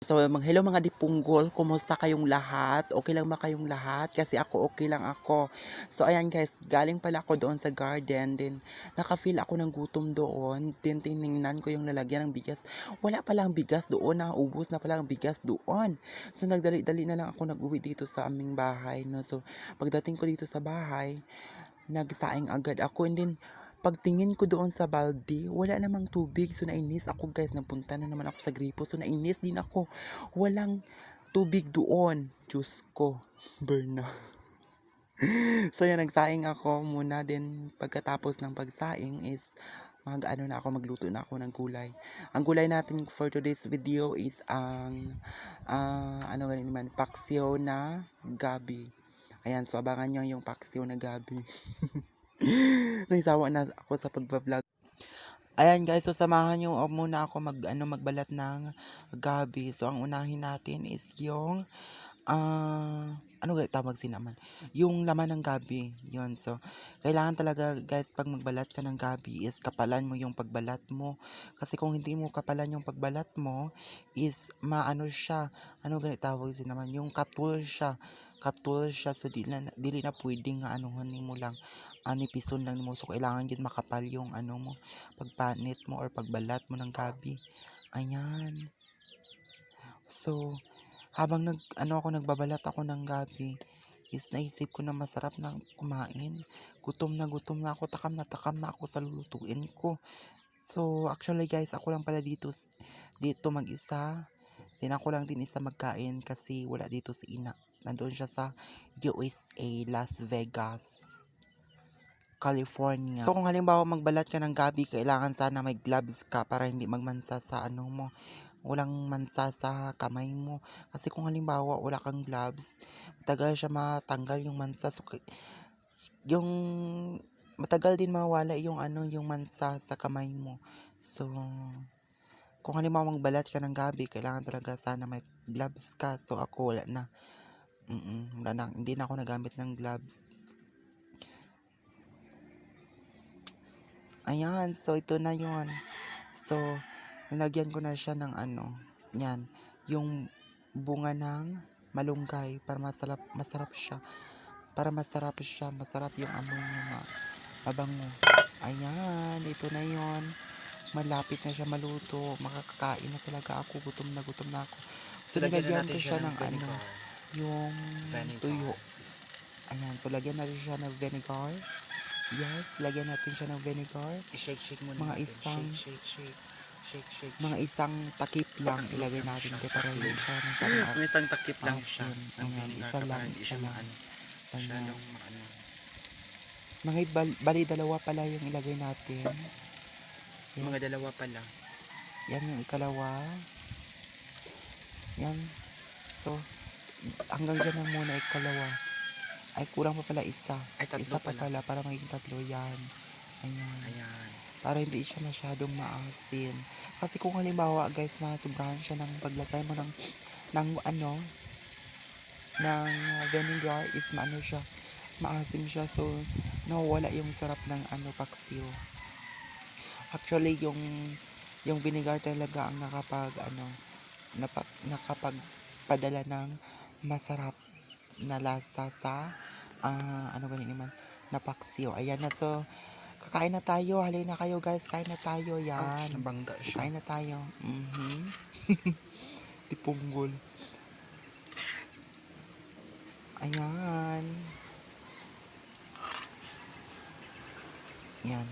So, hello mga dipunggol, kumusta kayong lahat? Okay lang ba kayong lahat? Kasi ako, okay lang ako. So, ayan guys, galing pala ako doon sa garden, then naka-feel ako ng gutom doon, then tinignan ko yung lalagyan ng bigas. Wala palang bigas doon, naubos na palang bigas doon. So, nagdali-dali na lang ako nag-uwi dito sa aming bahay, no? So, pagdating ko dito sa bahay, nagsaing agad ako, and then pagtingin ko doon sa balde, wala namang tubig. So nainis ako guys, napunta na naman ako sa gripo. So nainis din ako, walang tubig doon. Diyos ko, burn na. So yan, nagsaing ako muna. Then pagkatapos ng pagsaing is magluto na ako ng gulay. Ang gulay natin for today's video is ang paksiw na gabi. Ayan, so abangan nyo yung paksiw na gabi. Naisawa na ako sa pagbablog. Ayan guys, so samahan nyo muna ako magbalat ng gabi. So ang unahin natin is yung tawag sinaman? Yung laman ng gabi. Yun. So, kailangan talaga guys, pag magbalat ka ng gabi is kapalan mo yung pagbalat mo. Kasi kung hindi mo kapalan yung pagbalat mo is siya. Tawag sinaman? Yung katul siya. Katul siya. So, dili na pwedeng anuhan mo lang. Nipison lang mo. So, kailangan din makapal yung mo, pagpanit mo or pagbalat mo ng gabi. Ayan. So, habang nagbabalat ako ng gabi, is naisip ko na masarap na kumain. Gutom na ako, takam na ako sa lulutuin ko. So, actually guys, ako lang pala dito mag-isa. Din ako lang din isa magkain kasi wala dito si Ina. Nandoon siya sa USA, Las Vegas, California. So, kung halimbawa magbalat ka ng gabi, kailangan sana may gloves ka para hindi magmansa sa mo. Walang mansa sa kamay mo. Kasi kung halimbawa wala kang gloves, matagal siya matanggal yung mansa. So, yung matagal din mawala yung yung mansa sa kamay mo. So, kung halimbawa magbalat ka ng gabi, kailangan talaga sana may gloves ka. So, ako wala na. Hindi na ako nagamit ng gloves. Ayan, so ito na yon. So, nilagyan ko na siya ng yan, yung bunga ng malunggay para masarap siya. Masarap yung amoy niya, mabango. Ayan, ito na yon. Malapit na siya maluto. Makakakain na talaga ako. Gutom na ako. So, nilagyan ko siya ng yung tuyo. Ayan, so lagyan natin siya ng vinegar. Yes, lagyan natin siya ng vinegar. I-shake muna mga natin. Shake. Mga isang takip lang ilagay natin para hindi siya masyadong May isang takip lang siya. Ayan, isa lang. Masyadong Mga bali dalawa pala yung ilagay natin. Yes. Mga dalawa pala. Yan yung ikalawa. Yan. So, hanggang dyan lang muna ikalawa. Ay, kurang pa pala isa. Isa pa pala para maging tatlo. Yan. Ayan. Para hindi siya masyadong maasin. Kasi kung halimbawa guys, masubrahan siya ng paglagay mo ng vinegar is maasim siya. So, nawawala yung sarap ng paksiw. Actually, yung vinegar talaga ang nakapagpadala ng masarap na lasa sa na paksiw. Ayan na. So, kakain na tayo. Halina kayo guys. Kain na tayo. Yan. Nabangga siya. Kain na tayo. Tipunggol. Ayan. Yan.